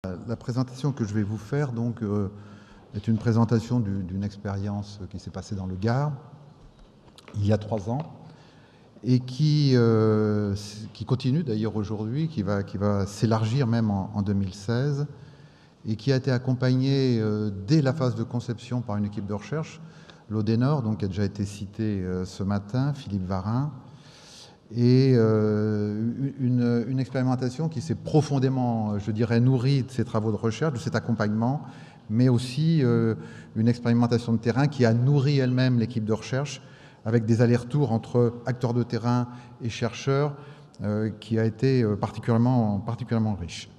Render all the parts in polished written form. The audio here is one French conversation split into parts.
La présentation que je vais vous faire donc, est une présentation d'une expérience qui s'est passée dans le Gard il y a 3 ans et qui continue d'ailleurs aujourd'hui, qui va s'élargir même en 2016 et qui a été accompagnée dès la phase de conception par une équipe de recherche, l'Odenor, donc qui a déjà été cité ce matin, Philippe Varin, et une expérimentation qui s'est profondément, je dirais, nourrie de ces travaux de recherche, de cet accompagnement, mais aussi une expérimentation de terrain qui a nourri elle-même l'équipe de recherche avec des allers-retours entre acteurs de terrain et chercheurs qui a été particulièrement riche.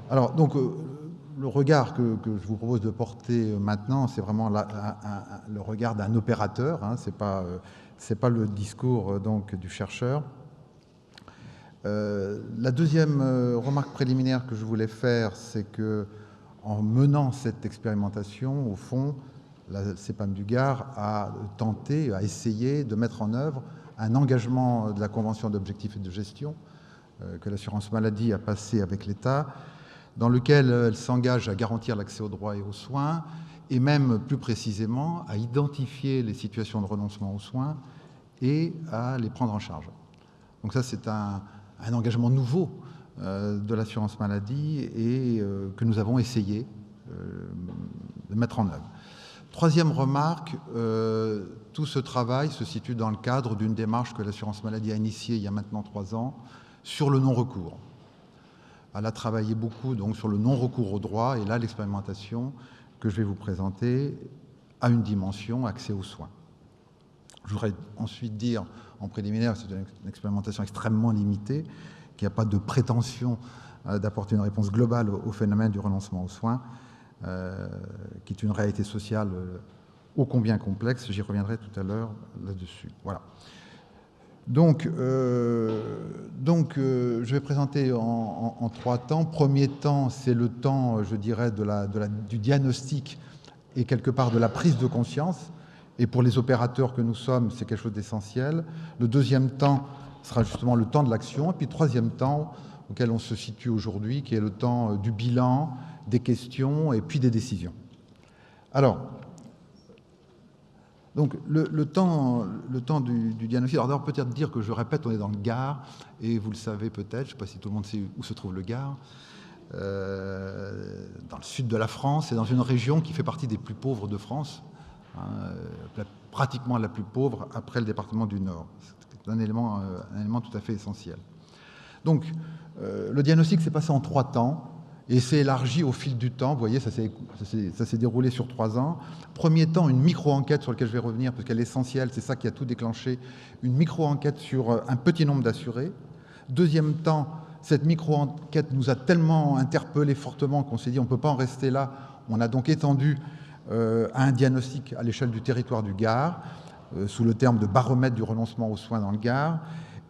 Alors, donc, le regard que je vous propose de porter maintenant, c'est vraiment le regard d'un opérateur, hein, c'est pas le discours donc du chercheur. La deuxième remarque préliminaire que je voulais faire, c'est que en menant cette expérimentation, au fond, la CEPAM du Gard a tenté, a essayé de mettre en œuvre un engagement de la Convention d'objectifs et de gestion que l'assurance maladie a passé avec l'État, dans lequel elle s'engage à garantir l'accès aux droits et aux soins, et même plus précisément à identifier les situations de renoncement aux soins et à les prendre en charge. Donc ça, c'est un engagement nouveau de l'assurance maladie et que nous avons essayé de mettre en œuvre. Troisième remarque, tout ce travail se situe dans le cadre d'une démarche que l'assurance maladie a initiée il y a maintenant 3 ans sur le non-recours. Elle a travaillé beaucoup donc, sur le non-recours aux droits, et là, l'expérimentation que je vais vous présenter a une dimension accès aux soins. Je voudrais ensuite dire, en préliminaire, que c'est une expérimentation extrêmement limitée, qu'il n'y a pas de prétention d'apporter une réponse globale au phénomène du renoncement aux soins, qui est une réalité sociale ô combien complexe. J'y reviendrai tout à l'heure là-dessus. Voilà. Donc, je vais présenter en 3 temps. Premier temps, c'est le temps, je dirais, du diagnostic et quelque part de la prise de conscience. Et pour les opérateurs que nous sommes, c'est quelque chose d'essentiel. Le deuxième temps sera justement le temps de l'action. Et puis le troisième temps, auquel on se situe aujourd'hui, qui est le temps du bilan, des questions et puis des décisions. Alors, donc le temps du diagnostic, alors d'abord peut-être dire que je répète, on est dans le Gard, et vous le savez peut-être, je ne sais pas si tout le monde sait où se trouve le Gard, dans le sud de la France, et dans une région qui fait partie des plus pauvres de France, pratiquement la plus pauvre après le département du Nord. C'est un élément tout à fait essentiel. Donc, le diagnostic s'est passé en 3 temps et s'est élargi au fil du temps. Vous voyez, ça s'est déroulé sur 3 ans. Premier temps, une micro-enquête sur laquelle je vais revenir parce qu'elle est essentielle, c'est ça qui a tout déclenché. Une micro-enquête sur un petit nombre d'assurés. Deuxième temps, cette micro-enquête nous a tellement interpellés fortement qu'on s'est dit on ne peut pas en rester là. On a donc étendu à un diagnostic à l'échelle du territoire du Gard, sous le terme de baromètre du renoncement aux soins dans le Gard.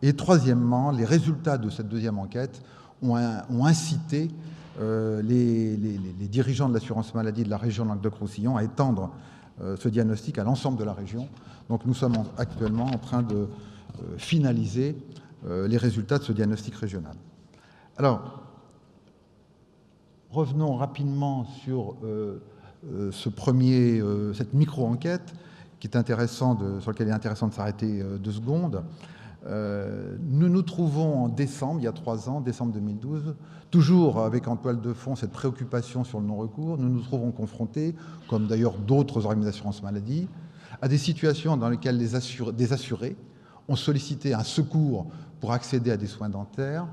Et troisièmement, les résultats de cette deuxième enquête ont incité les dirigeants de l'assurance maladie de la région Languedoc-Roussillon à étendre ce diagnostic à l'ensemble de la région. Donc nous sommes actuellement en train de finaliser les résultats de ce diagnostic régional. Alors, revenons rapidement sur cette micro-enquête qui est sur laquelle il est intéressant de s'arrêter 2 secondes. Nous nous trouvons en décembre, il y a 3 ans, décembre 2012, toujours avec en toile de fond cette préoccupation sur le non-recours. Nous nous trouvons confrontés, comme d'ailleurs d'autres organismes d'assurance maladie, à des situations dans lesquelles des assurés ont sollicité un secours pour accéder à des soins dentaires,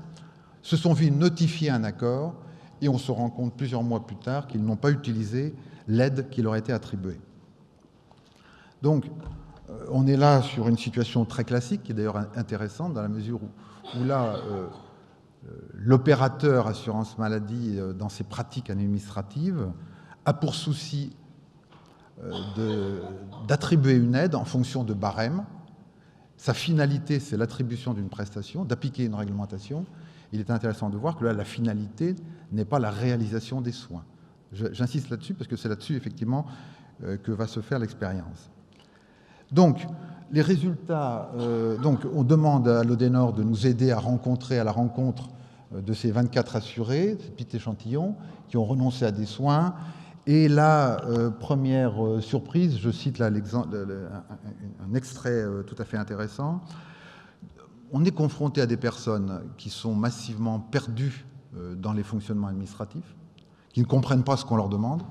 se sont vus notifier un accord et on se rend compte plusieurs mois plus tard qu'ils n'ont pas utilisé l'aide qui leur a été attribuée. Donc, on est là sur une situation très classique, qui est d'ailleurs intéressante dans la mesure où là, l'opérateur assurance maladie, dans ses pratiques administratives, a pour souci d'attribuer une aide en fonction de barèmes. Sa finalité, c'est l'attribution d'une prestation, d'appliquer une réglementation. Il est intéressant de voir que là, la finalité n'est pas la réalisation des soins. J'insiste là-dessus parce que c'est là-dessus, effectivement, que va se faire l'expérience. Donc, les résultats, donc on demande à l'Odenor de nous aider à la rencontre de ces 24 assurés, ce petit échantillon, qui ont renoncé à des soins. Et la première surprise, je cite là un extrait tout à fait intéressant, on est confronté à des personnes qui sont massivement perdues dans les fonctionnements administratifs, qui ne comprennent pas ce qu'on leur demande.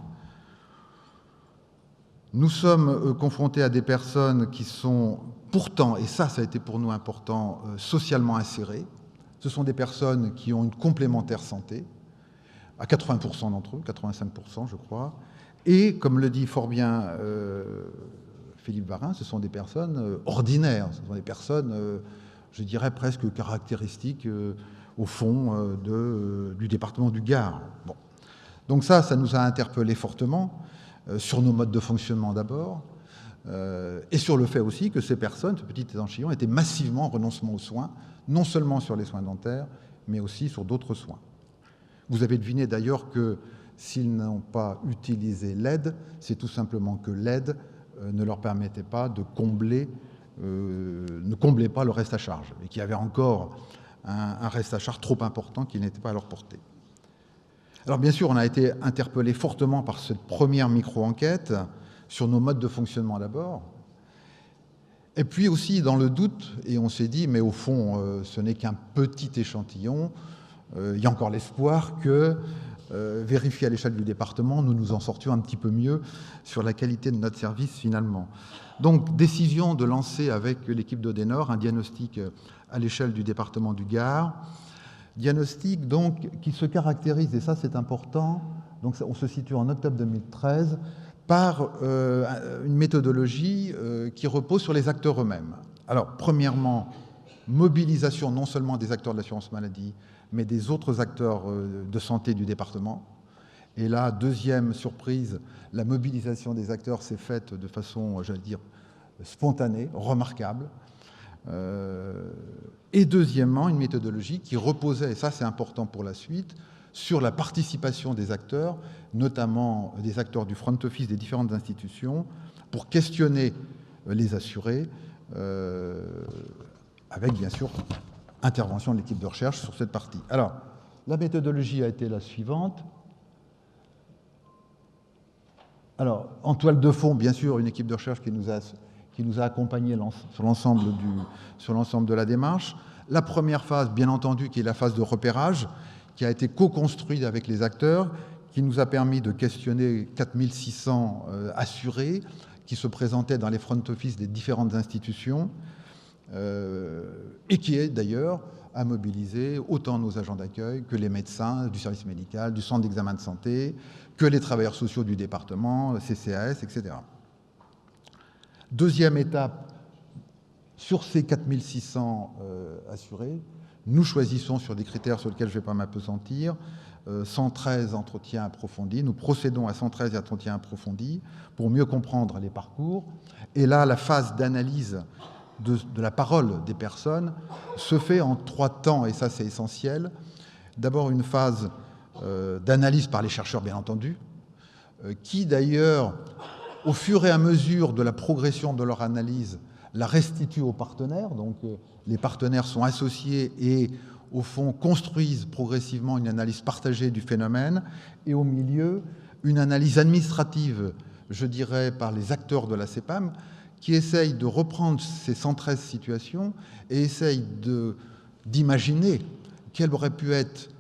Nous sommes confrontés à des personnes qui sont pourtant, et ça a été pour nous important, socialement insérées. Ce sont des personnes qui ont une complémentaire santé, à 80% d'entre eux, 85% je crois. Et comme le dit fort bien Philippe Varin, ce sont des personnes ordinaires, ce sont des personnes, je dirais presque caractéristiques au fond du département du Gard. Bon. Donc ça nous a interpellés fortement, sur nos modes de fonctionnement d'abord, et sur le fait aussi que ces personnes, ce petit échantillon, étaient massivement en renoncement aux soins, non seulement sur les soins dentaires, mais aussi sur d'autres soins. Vous avez deviné d'ailleurs que s'ils n'ont pas utilisé l'aide, c'est tout simplement que l'aide ne leur permettait pas de combler, ne comblait pas le reste à charge, et qu'il y avait encore un reste à charge trop important qui n'était pas à leur portée. Alors bien sûr, on a été interpellé fortement par cette première micro-enquête sur nos modes de fonctionnement d'abord, et puis aussi dans le doute, et on s'est dit, mais au fond, ce n'est qu'un petit échantillon, il y a encore l'espoir que, vérifié à l'échelle du département, nous nous en sortions un petit peu mieux sur la qualité de notre service finalement. Donc, décision de lancer avec l'équipe d'Odenor un diagnostic à l'échelle du département du Gard, diagnostic donc qui se caractérise, et ça c'est important, donc on se situe en octobre 2013, par une méthodologie qui repose sur les acteurs eux-mêmes. Alors, premièrement, mobilisation non seulement des acteurs de l'assurance maladie, mais des autres acteurs de santé du département. Et là, deuxième surprise, la mobilisation des acteurs s'est faite de façon, j'allais dire, spontanée, remarquable. Et deuxièmement, une méthodologie qui reposait, et ça c'est important pour la suite, sur la participation des acteurs, notamment des acteurs du front office des différentes institutions, pour questionner les assurés, avec bien sûr intervention de l'équipe de recherche sur cette partie. Alors, la méthodologie a été la suivante. Alors, en toile de fond, bien sûr, une équipe de recherche qui nous a accompagnés sur l'ensemble de la démarche. La première phase, bien entendu, qui est la phase de repérage, qui a été co-construite avec les acteurs, qui nous a permis de questionner 4600 assurés qui se présentaient dans les front office des différentes institutions, et qui est d'ailleurs à mobiliser autant nos agents d'accueil que les médecins du service médical, du centre d'examen de santé, que les travailleurs sociaux du département, CCAS, etc. Deuxième étape, sur ces 4600 assurés, nous choisissons sur des critères sur lesquels je ne vais pas m'appesantir, 113 entretiens approfondis. Nous procédons à 113 entretiens approfondis pour mieux comprendre les parcours. Et là, la phase d'analyse de la parole des personnes se fait en 3 temps, et ça c'est essentiel. D'abord une phase d'analyse par les chercheurs, bien entendu, qui d'ailleurs, au fur et à mesure de la progression de leur analyse, la restituent aux partenaires. Donc les partenaires sont associés et au fond construisent progressivement une analyse partagée du phénomène, et au milieu une analyse administrative, je dirais, par les acteurs de la CEPAM, qui essayent de reprendre ces 113 situations et essayent d'imaginer quelle aurait pu être,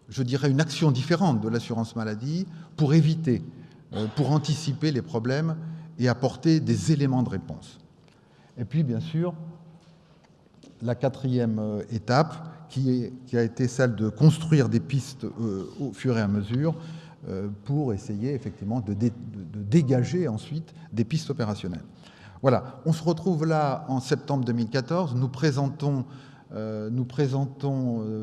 je dirais, une action différente de l'assurance maladie pour éviter, pour anticiper les problèmes et apporter des éléments de réponse. Et puis, bien sûr, la quatrième étape, qui a été celle de construire des pistes au fur et à mesure pour essayer effectivement de dégager ensuite des pistes opérationnelles. Voilà, on se retrouve là en septembre 2014. Nous présentons,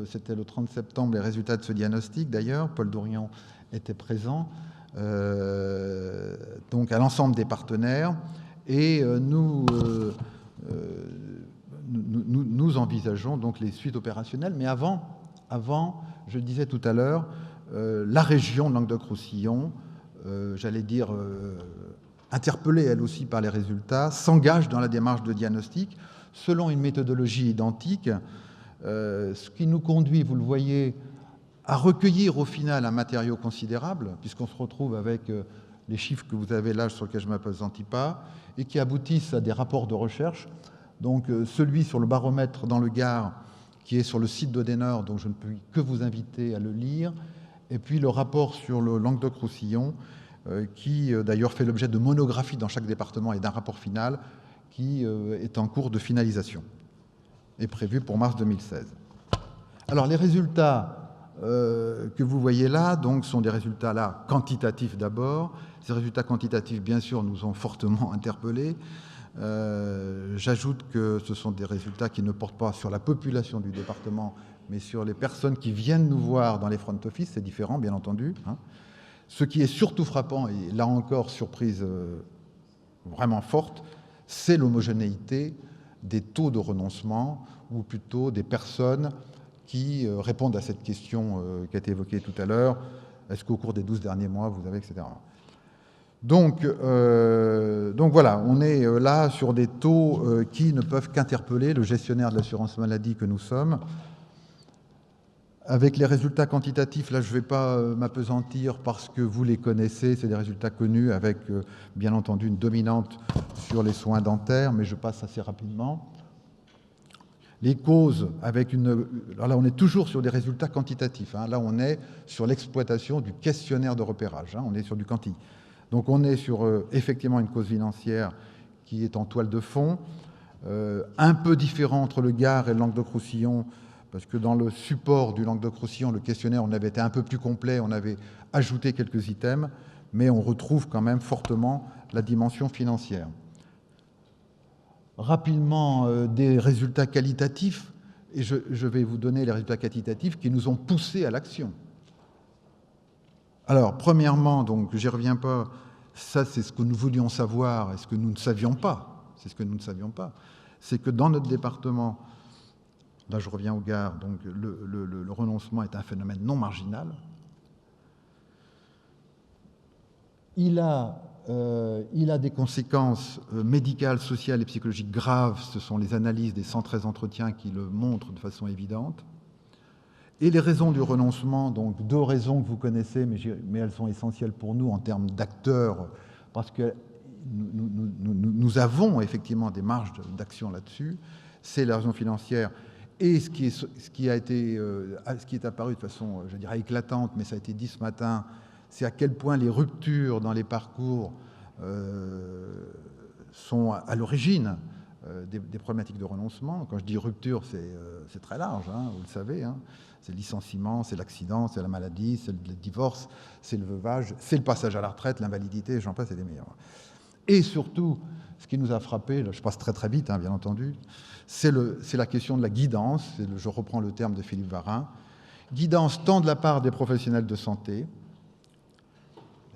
c'était le 30 septembre, les résultats de ce diagnostic d'ailleurs. Paul Dorian était présent, donc à l'ensemble des partenaires. Et nous envisageons donc les suites opérationnelles. Mais avant, je le disais tout à l'heure, la région Languedoc-Roussillon, j'allais dire interpellée elle aussi par les résultats, s'engage dans la démarche de diagnostic selon une méthodologie identique ce qui nous conduit, vous le voyez, à recueillir au final un matériau considérable, puisqu'on se retrouve avec les chiffres que vous avez là sur lesquels je ne m'appesantis pas, et qui aboutissent à des rapports de recherche. Donc celui sur le baromètre dans le Gard, qui est sur le site d'Odenor, donc je ne peux que vous inviter à le lire, et puis le rapport sur le Languedoc-Roussillon, qui d'ailleurs fait l'objet de monographies dans chaque département et d'un rapport final qui est en cours de finalisation, est prévu pour mars 2016. Alors les résultats que vous voyez là donc, sont des résultats là, quantitatifs d'abord. Ces résultats quantitatifs, bien sûr, nous ont fortement interpellés. J'ajoute que ce sont des résultats qui ne portent pas sur la population du département, mais sur les personnes qui viennent nous voir dans les front office. C'est différent, bien entendu. Ce qui est surtout frappant, et là encore, surprise vraiment forte, c'est l'homogénéité des taux de renoncement, ou plutôt des personnes qui répondent à cette question qui a été évoquée tout à l'heure. Est-ce qu'au cours des 12 derniers mois, vous avez, etc. Donc voilà, on est là sur des taux qui ne peuvent qu'interpeller le gestionnaire de l'assurance maladie que nous sommes. Avec les résultats quantitatifs, là je ne vais pas m'appesantir parce que vous les connaissez, c'est des résultats connus avec bien entendu une dominante sur les soins dentaires, mais je passe assez rapidement. Les causes, avec alors là on est toujours sur des résultats quantitatifs, là on est sur l'exploitation du questionnaire de repérage, on est sur du quanti. Donc on est sur effectivement une cause financière qui est en toile de fond, un peu différent entre le Gard et le Languedoc-Roussillon, parce que dans le support du Languedoc-Roussillon, le questionnaire, on avait été un peu plus complet, on avait ajouté quelques items, mais on retrouve quand même fortement la dimension financière. Rapidement, des résultats qualitatifs, et je vais vous donner les résultats qualitatifs qui nous ont poussés à l'action. Alors, premièrement, donc, j'y reviens pas, ça c'est ce que nous voulions savoir et ce que nous ne savions pas, c'est ce que nous ne savions pas, c'est que dans notre département, là je reviens au Gard, donc le renoncement est un phénomène non marginal. Il a des conséquences médicales, sociales et psychologiques graves. Ce sont les analyses des 113 entretiens qui le montrent de façon évidente. Et les raisons du renoncement, donc 2 raisons que vous connaissez, mais elles sont essentielles pour nous en termes d'acteurs, parce que nous avons effectivement des marges d'action là-dessus. C'est la raison financière et ce qui est apparu de façon, je dirais, éclatante, mais ça a été dit ce matin, c'est à quel point les ruptures dans les parcours sont à l'origine des problématiques de renoncement. Quand je dis rupture, c'est très large, vous le savez. C'est le licenciement, c'est l'accident, c'est la maladie, c'est le divorce, c'est le veuvage, c'est le passage à la retraite, l'invalidité, j'en passe et des meilleurs. Et surtout, ce qui nous a frappé, là, je passe très très vite, bien entendu, c'est la question de la guidance, je reprends le terme de Philippe Varin, guidance tant de la part des professionnels de santé,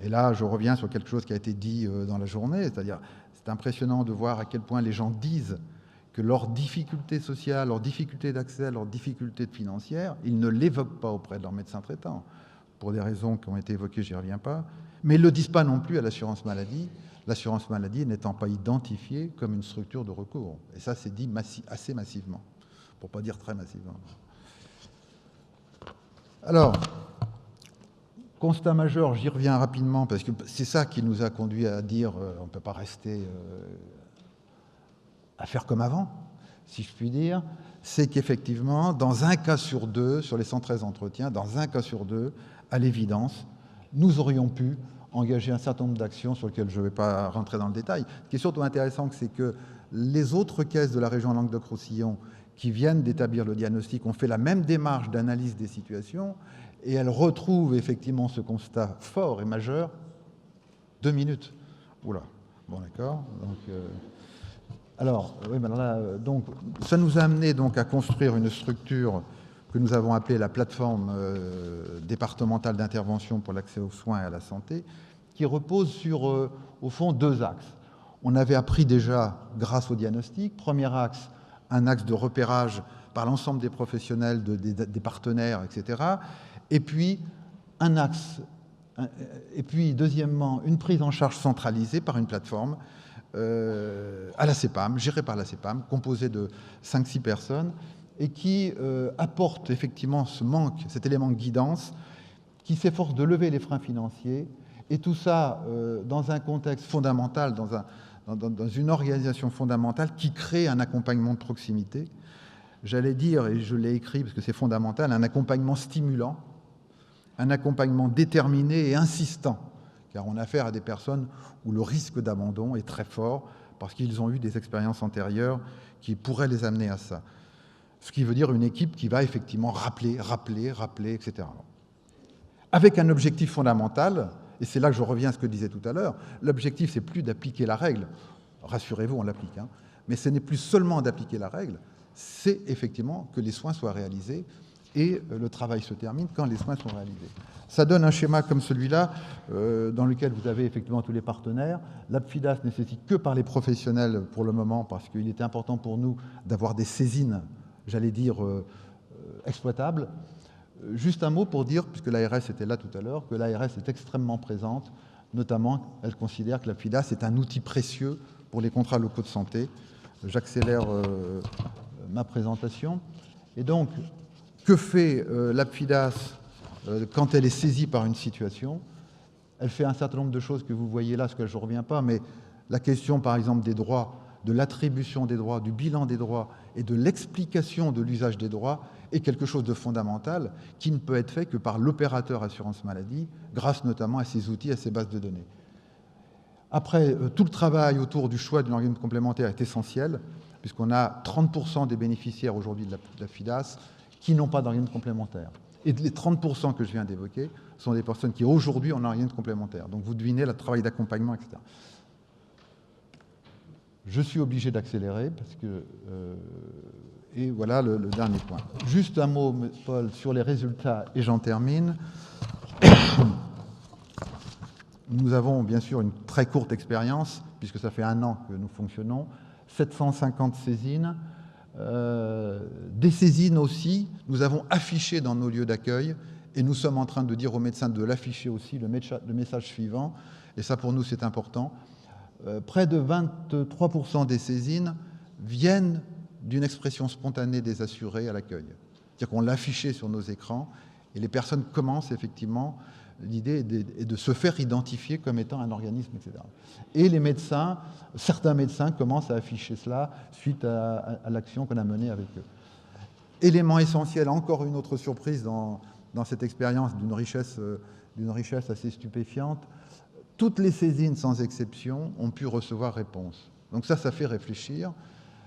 et là je reviens sur quelque chose qui a été dit dans la journée, c'est-à-dire c'est impressionnant de voir à quel point les gens disent que leurs difficultés sociales, leurs difficultés d'accès, leurs difficultés financières, ils ne l'évoquent pas auprès de leur médecin traitant, pour des raisons qui ont été évoquées, je n'y reviens pas, mais ils ne le disent pas non plus à l'assurance maladie n'étant pas identifiée comme une structure de recours. Et ça, c'est dit assez massivement, pour ne pas dire très massivement. Alors, constat majeur, j'y reviens rapidement, parce que c'est ça qui nous a conduit à dire on ne peut pas rester à faire comme avant, si je puis dire, c'est qu'effectivement, dans un cas sur 2, sur les 113 entretiens, dans un cas sur 2, à l'évidence, nous aurions pu engager un certain nombre d'actions sur lesquelles je ne vais pas rentrer dans le détail. Ce qui est surtout intéressant, c'est que les autres caisses de la région Languedoc-Roussillon qui viennent d'établir le diagnostic ont fait la même démarche d'analyse des situations et elles retrouvent effectivement ce constat fort et majeur. 2 minutes. Oula. Bon, d'accord. Donc, alors, oui, ben là, donc, ça nous a amené donc à construire une structure que nous avons appelée la plateforme départementale d'intervention pour l'accès aux soins et à la santé, qui repose sur, au fond, 2 axes. On avait appris déjà, grâce au diagnostic, premier axe, un axe de repérage par l'ensemble des professionnels, des partenaires, etc. Et puis, un axe, et puis, deuxièmement, une prise en charge centralisée par une plateforme à la CEPAM, gérée par la CEPAM, composée de 5-6 personnes, et qui apporte effectivement ce manque, cet élément de guidance, qui s'efforce de lever les freins financiers, et tout ça dans un contexte fondamental, dans une organisation fondamentale qui crée un accompagnement de proximité. J'allais dire, et je l'ai écrit parce que c'est fondamental, un accompagnement stimulant, un accompagnement déterminé et insistant, car on a affaire à des personnes où le risque d'abandon est très fort, parce qu'ils ont eu des expériences antérieures qui pourraient les amener à ça. Ce qui veut dire une équipe qui va effectivement rappeler, etc. Avec un objectif fondamental, et c'est là que je reviens à ce que je disais tout à l'heure, l'objectif, c'est plus d'appliquer la règle. Rassurez-vous, on l'applique, hein. Mais ce n'est plus seulement d'appliquer la règle, c'est effectivement que les soins soient réalisés, et le travail se termine quand les soins sont réalisés. Ça donne un schéma comme celui-là, dans lequel vous avez effectivement tous les partenaires. L'APFIDAS nécessite que par les professionnels pour le moment, parce qu'il était important pour nous d'avoir des saisines, j'allais dire, exploitables. Juste un mot pour dire, puisque l'ARS était là tout à l'heure, que l'ARS est extrêmement présente, notamment, elle considère que l'APFIDAS est un outil précieux pour les contrats locaux de santé. J'accélère ma présentation. Et donc, que fait l'APFIDAS quand elle est saisie par une situation? Elle fait un certain nombre de choses que vous voyez là, ce que je ne reviens pas, mais la question, par exemple, des droits, de l'attribution des droits, du bilan des droits et de l'explication de l'usage des droits est quelque chose de fondamental qui ne peut être fait que par l'opérateur assurance maladie, grâce notamment à ses outils, à ses bases de données. Après, tout le travail autour du choix d'une organisme complémentaire est essentiel, puisqu'on a 30% des bénéficiaires aujourd'hui de la FIDAS qui n'ont pas d'organisme complémentaire. Et les 30% que je viens d'évoquer sont des personnes qui aujourd'hui ont un organisme complémentaire. Donc vous devinez le travail d'accompagnement, etc. Je suis obligé d'accélérer parce que... et voilà le dernier point. Juste un mot, Paul, sur les résultats, et j'en termine. Nous avons bien sûr une très courte expérience, puisque ça fait 1 an que nous fonctionnons. 750 saisines. Des saisines aussi, nous avons affiché dans nos lieux d'accueil, et nous sommes en train de dire aux médecins de l'afficher aussi, le message suivant, et ça pour nous c'est important. Près de 23% des saisines viennent d'une expression spontanée des assurés à l'accueil. C'est-à-dire qu'on l'a affiché sur nos écrans, et les personnes commencent effectivement, l'idée est de se faire identifier comme étant un organisme, etc. Et les médecins, certains médecins commencent à afficher cela suite à l'action qu'on a menée avec eux. Élément essentiel, encore une autre surprise dans cette expérience d'une richesse assez stupéfiante, toutes les saisines, sans exception, ont pu recevoir réponse. Donc ça fait réfléchir.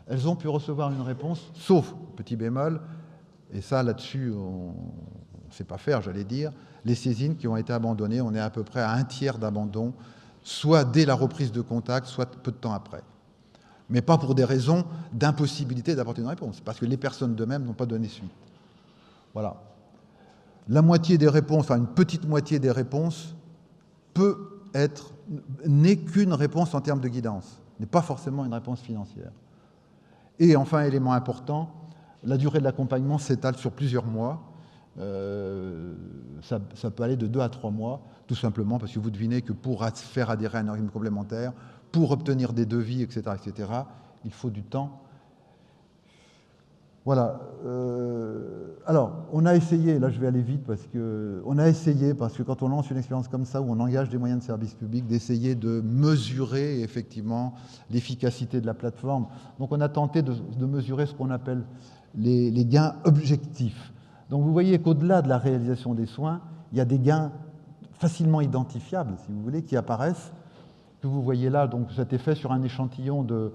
Elles ont pu recevoir une réponse, sauf, petit bémol, et ça, là-dessus, on ne sait pas faire, j'allais dire, les saisines qui ont été abandonnées, on est à peu près à 1/3 d'abandon, soit dès la reprise de contact, soit peu de temps après. Mais pas pour des raisons d'impossibilité d'apporter une réponse, parce que les personnes d'eux-mêmes n'ont pas donné suite. Voilà. La moitié des réponses, enfin une petite moitié des réponses, n'est qu'une réponse en termes de guidance, n'est pas forcément une réponse financière. Et enfin, élément important, la durée de l'accompagnement s'étale sur plusieurs mois. Ça peut aller de 2 à 3 mois, tout simplement parce que vous devinez que pour faire adhérer à un organisme complémentaire, pour obtenir des devis, etc., il faut du temps. Voilà. Alors, on a essayé, là je vais aller vite, parce que quand on lance une expérience comme ça, où on engage des moyens de service public, d'essayer de mesurer effectivement l'efficacité de la plateforme. Donc on a tenté de mesurer ce qu'on appelle les gains objectifs. Donc vous voyez qu'au-delà de la réalisation des soins, il y a des gains facilement identifiables, si vous voulez, qui apparaissent, que vous voyez là. Donc ça a été fait sur un échantillon de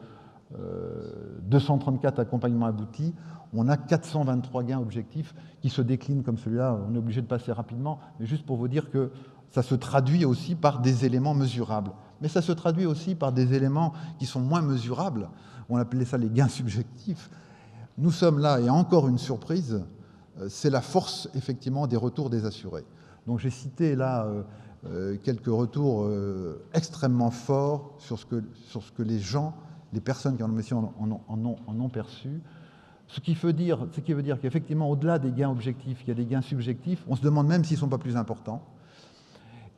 234 accompagnements aboutis. On a 423 gains objectifs qui se déclinent comme celui-là. On est obligé de passer rapidement, mais juste pour vous dire que ça se traduit aussi par des éléments mesurables. Mais ça se traduit aussi par des éléments qui sont moins mesurables. On appelait ça les gains subjectifs. Nous sommes là, et encore une surprise, c'est la force, effectivement, des retours des assurés. Donc j'ai cité là quelques retours extrêmement forts sur ce que les gens, les personnes qui en ont mission en ont perçu. Ce qui veut dire qu'effectivement, au-delà des gains objectifs, il y a des gains subjectifs. On se demande même s'ils ne sont pas plus importants.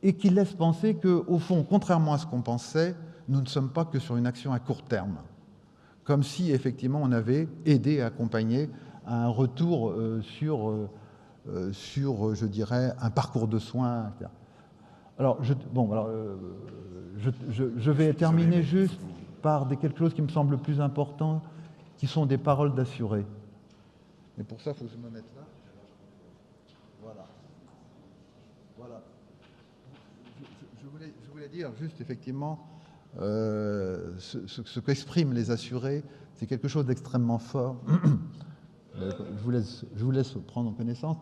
Et qui laissent penser qu'au fond, contrairement à ce qu'on pensait, nous ne sommes pas que sur une action à court terme. Comme si, effectivement, on avait aidé et accompagné un retour sur, je dirais, un parcours de soins, etc. Alors, je vais terminer juste par quelque chose qui me semble plus important, qui sont des paroles d'assurés. Mais pour ça, il faut que je me mette là. Voilà. Voilà. Je voulais dire juste, effectivement, ce qu'expriment les assurés, c'est quelque chose d'extrêmement fort. Je vous laisse prendre connaissance.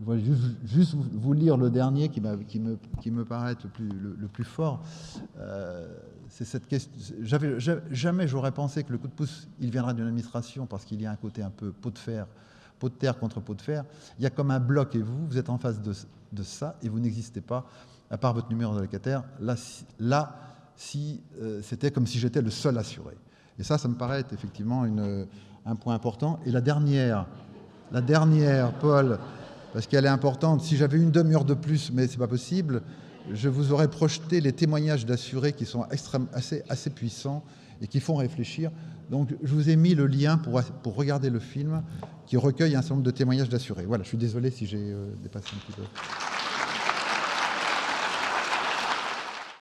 Je vais juste vous lire le dernier qui me paraît le plus fort. C'est cette question. Jamais j'aurais pensé que le coup de pouce, il viendra d'une administration parce qu'il y a un côté un peu pot de terre contre pot de fer. Il y a comme un bloc et vous êtes en face de ça et vous n'existez pas, à part votre numéro de locataire. Là, c'était comme si j'étais le seul assuré. Et ça me paraît être effectivement un point important. Et la dernière, Paul, parce qu'elle est importante. Si j'avais une demi-heure de plus, mais ce n'est pas possible, je vous aurais projeté les témoignages d'assurés qui sont assez puissants et qui font réfléchir. Donc, je vous ai mis le lien pour regarder le film qui recueille un certain nombre de témoignages d'assurés. Voilà, je suis désolé si j'ai dépassé un petit peu.